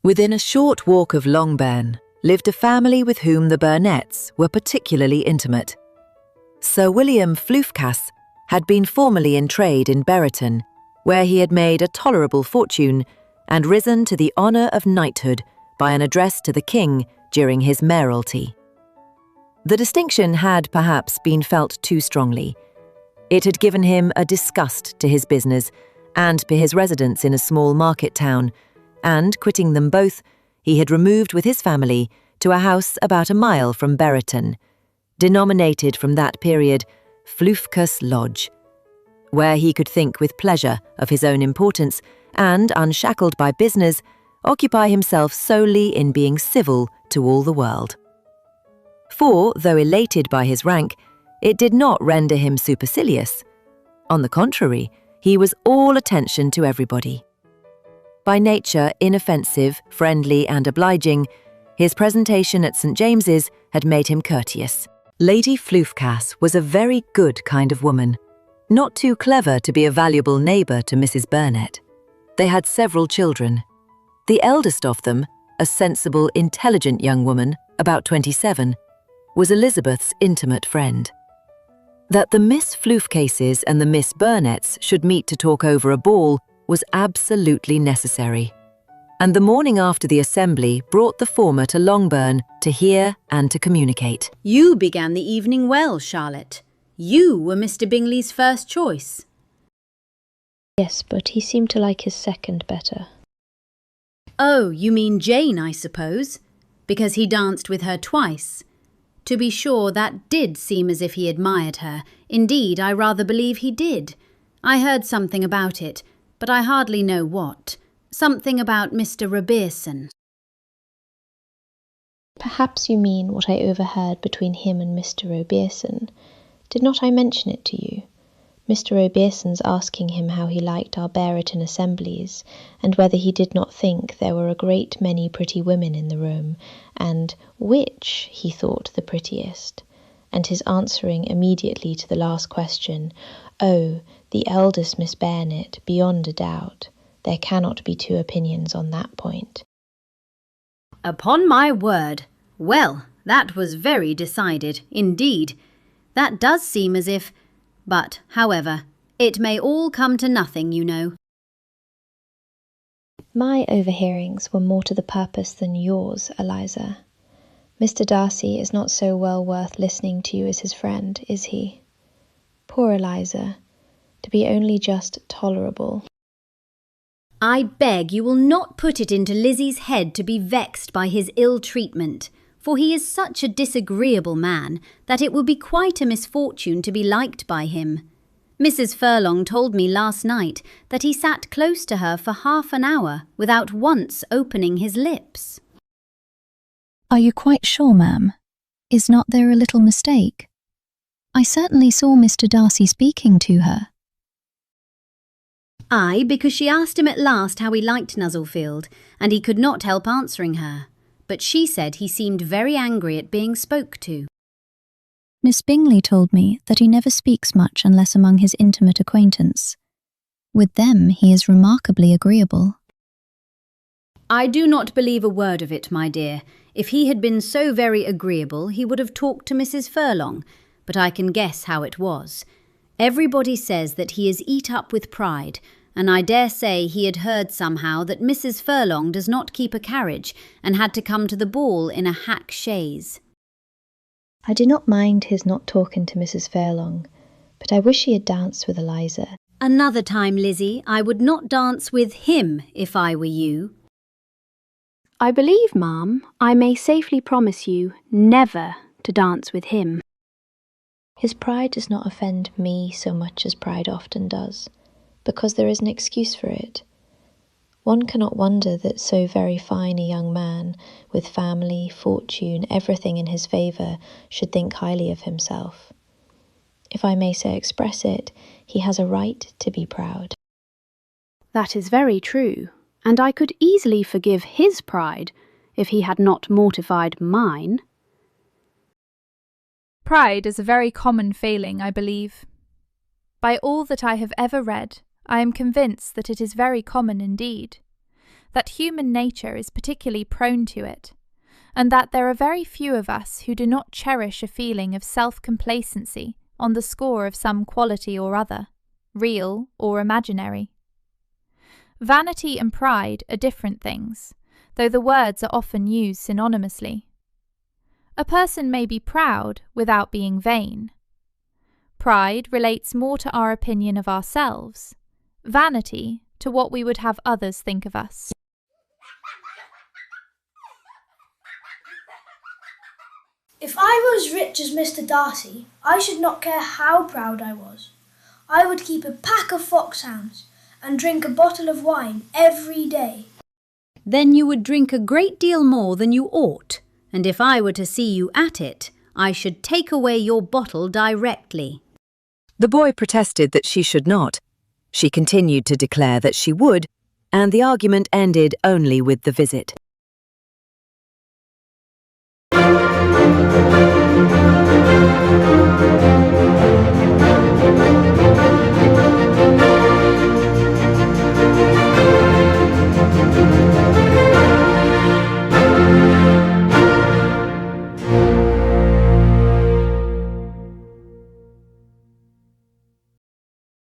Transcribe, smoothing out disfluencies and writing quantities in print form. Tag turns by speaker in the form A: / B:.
A: Within a short walk of Longbourn lived a family with whom the Burnets were particularly intimate. Sir William Floofcas had been formerly in trade in Bearyton, where he had made a tolerable fortune and risen to the honour of knighthood by an address to the king during his mayoralty. The distinction had perhaps been felt too strongly. It had given him a disgust to his business and to his residence in a small market town, and, quitting them both, he had removed with his family to a house about a mile from Bearyton, denominated from that period Floofcas Lodge, where he could think with pleasure of his own importance and, unshackled by business, occupy himself solely in being civil to all the world. For, though elated by his rank, it did not render him supercilious. On the contrary, he was all attention to everybody. By nature inoffensive, friendly and obliging, his presentation at St James's had made him courteous. Lady Floofcas was a very good kind of woman, not too clever to be a valuable neighbour to Mrs Bearnet. They had several children. The eldest of them, a sensible, intelligent young woman, about 27, was Elizabeth's intimate friend. That the Miss Floofcases and the Miss Burnets should meet to talk over a ball was absolutely necessary, and the morning after the assembly brought the former to Longbourn to hear and to communicate.
B: You began the evening well, Charlotte. You were Mr Bingley's first choice.
C: Yes, but he seemed to like his second better.
B: Oh, you mean Jane, I suppose, because he danced with her twice. To be sure, that did seem as if he admired her. Indeed, I rather believe he did. I heard something about it, but I hardly know what. Something about Mr Robertson.
C: Perhaps you mean what I overheard between him and Mr Robertson. Did not I mention it to you? Mr Robertson's asking him how he liked our Bearyton assemblies, and whether he did not think there were a great many pretty women in the room, and which he thought the prettiest, and his answering immediately to the last question, "Oh, the eldest Miss Bearnet, beyond a doubt. There cannot be two opinions on that point."
B: Upon my word! Well, that was very decided, indeed. That does seem as if... But, however, it may all come to nothing, you know.
C: My overhearings were more to the purpose than yours, Eliza. Mr Darcy is not so well worth listening to you as his friend, is he? Poor Eliza, to be only just tolerable.
B: I beg you will not put it into Lizzy's head to be vexed by his ill treatment, for he is such a disagreeable man that it would be quite a misfortune to be liked by him. Mrs Furlong told me last night that he sat close to her for half an hour without once opening his lips.
D: Are you quite sure, ma'am? Is not there a little mistake? I certainly saw Mr Darcy speaking to her.
B: Aye, because she asked him at last how he liked Nuzzlefield, and he could not help answering her. But she said he seemed very angry at being spoke to.
D: Miss Bingley told me that he never speaks much unless among his intimate acquaintance. With them he is remarkably agreeable.
B: I do not believe a word of it, my dear. If he had been so very agreeable, he would have talked to Mrs Furlong, but I can guess how it was. Everybody says that he is eat up with pride, and I dare say he had heard somehow that Mrs Furlong does not keep a carriage and had to come to the ball in a hack chaise.
C: I do not mind his not talking to Mrs Furlong, but I wish he had danced with Eliza.
B: Another time, Lizzy, I would not dance with him if I were you.
E: I believe, ma'am, I may safely promise you never to dance with him.
C: His pride does not offend me so much as pride often does, because there is an excuse for it. One cannot wonder that so very fine a young man, with family, fortune, everything in his favour, should think highly of himself. If I may so express it, he has a right to be proud.
E: That is very true, and I could easily forgive his pride if he had not mortified mine.
F: Pride is a very common failing, I believe. By all that I have ever read, I am convinced that it is very common indeed. that human nature is particularly prone to it, and that there are very few of us who do not cherish a feeling of self-complacency on the score of some quality or other, real or imaginary. Vanity and pride are different things, though the words are often used synonymously. A person may be proud without being vain. Pride relates more to our opinion of ourselves, vanity to what we would have others think of us.
G: If I were as rich as Mr Darcy, I should not care how proud I was. I would keep a pack of foxhounds and drink a bottle of wine every day.
B: Then you would drink a great deal more than you ought, and if I were to see you at it, I should take away your bottle directly.
A: The boy protested that she should not. She continued to declare that she would, and the argument ended only with the visit.